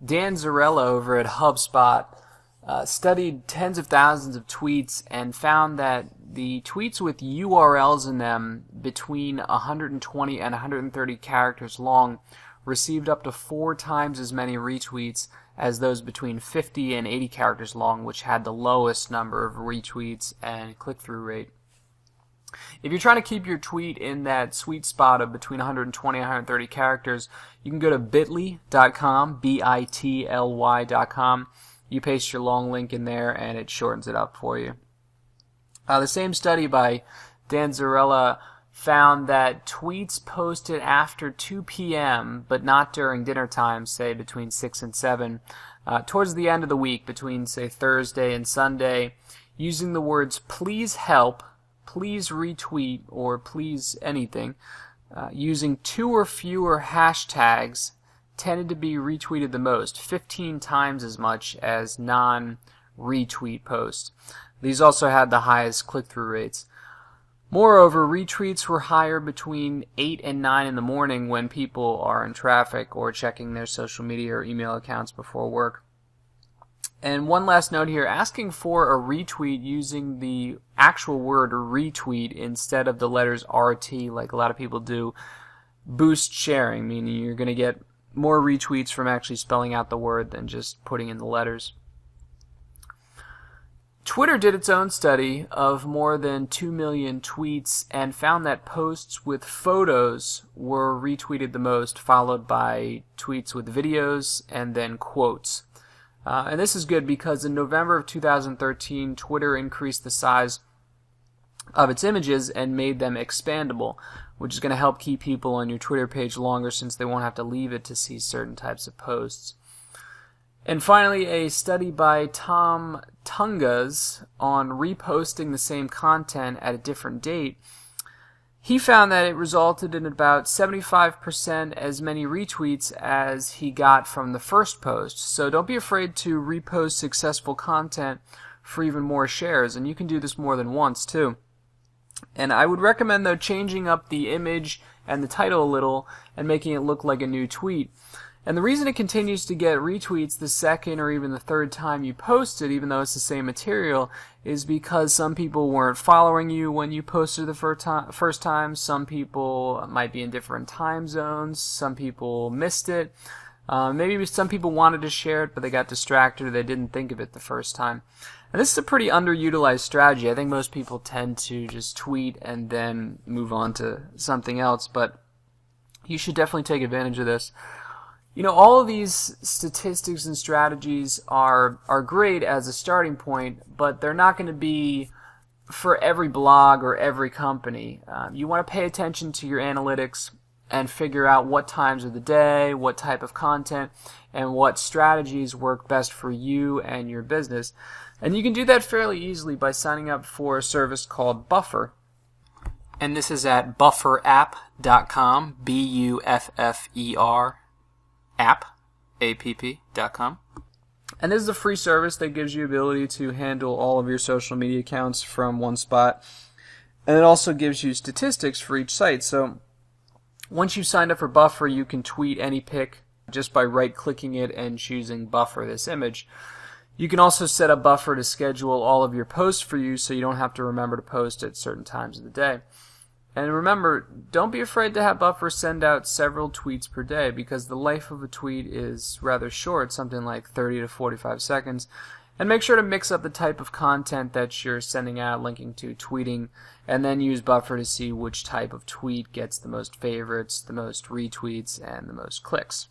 Dan Zarella over at HubSpot studied tens of thousands of tweets and found that the tweets with URLs in them between 120 and 130 characters long received up to 4 times as many retweets as those between 50 and 80 characters long, which had the lowest number of retweets and click-through rate. If you're trying to keep your tweet in that sweet spot of between 120 and 130 characters, you can go to bit.ly.com, bitly.com. You paste your long link in there and it shortens it up for you. The same study by Dan Zarella found that tweets posted after 2 p.m., but not during dinner time, say between 6 and 7, towards the end of the week, between, say, Thursday and Sunday, using the words please help, please retweet, or please anything, using 2 or fewer hashtags tended to be retweeted the most, 15 times as much as non-retweet posts. These also had the highest click-through rates. Moreover, retweets were higher between 8 and 9 in the morning when people are in traffic or checking their social media or email accounts before work. And one last note here, asking for a retweet using the actual word retweet instead of the letters RT like a lot of people do boosts sharing, meaning you're going to get more retweets from actually spelling out the word than just putting in the letters. Twitter did its own study of more than 2 million tweets and found that posts with photos were retweeted the most, followed by tweets with videos and then quotes. And this is good because in November of 2013, Twitter increased the size of its images and made them expandable, which is going to help keep people on your Twitter page longer since they won't have to leave it to see certain types of posts. And finally, a study by Tom Tungas on reposting the same content at a different date. He found that it resulted in about 75% as many retweets as he got from the first post. So don't be afraid to repost successful content for even more shares, and you can do this more than once too. And I would recommend, though, changing up the image and the title a little and making it look like a new tweet. And the reason it continues to get retweets the second or even the third time you post it, even though it's the same material, is because some people weren't following you when you posted the first time. Some people might be in different time zones. Some people missed it. Maybe some people wanted to share it, but they got distracted or they didn't think of it the first time. And this is a pretty underutilized strategy. I think most people tend to just tweet and then move on to something else, but you should definitely take advantage of this. You know, all of these statistics and strategies are great as a starting point, but they're not going to be for every blog or every company. You want to pay attention to your analytics and figure out what times of the day, what type of content, and what strategies work best for you and your business. And you can do that fairly easily by signing up for a service called Buffer. And this is at bufferapp.com, B-U-F-F-E-R, app.com. And this is a free service that gives you the ability to handle all of your social media accounts from one spot. And it also gives you statistics for each site. So once you've signed up for Buffer, you can tweet any pic just by right-clicking it and choosing Buffer this image. You can also set up Buffer to schedule all of your posts for you so you don't have to remember to post at certain times of the day. And remember, don't be afraid to have Buffer send out several tweets per day because the life of a tweet is rather short, something like 30 to 45 seconds. And make sure to mix up the type of content that you're sending out, linking to, tweeting, and then use Buffer to see which type of tweet gets the most favorites, the most retweets, and the most clicks.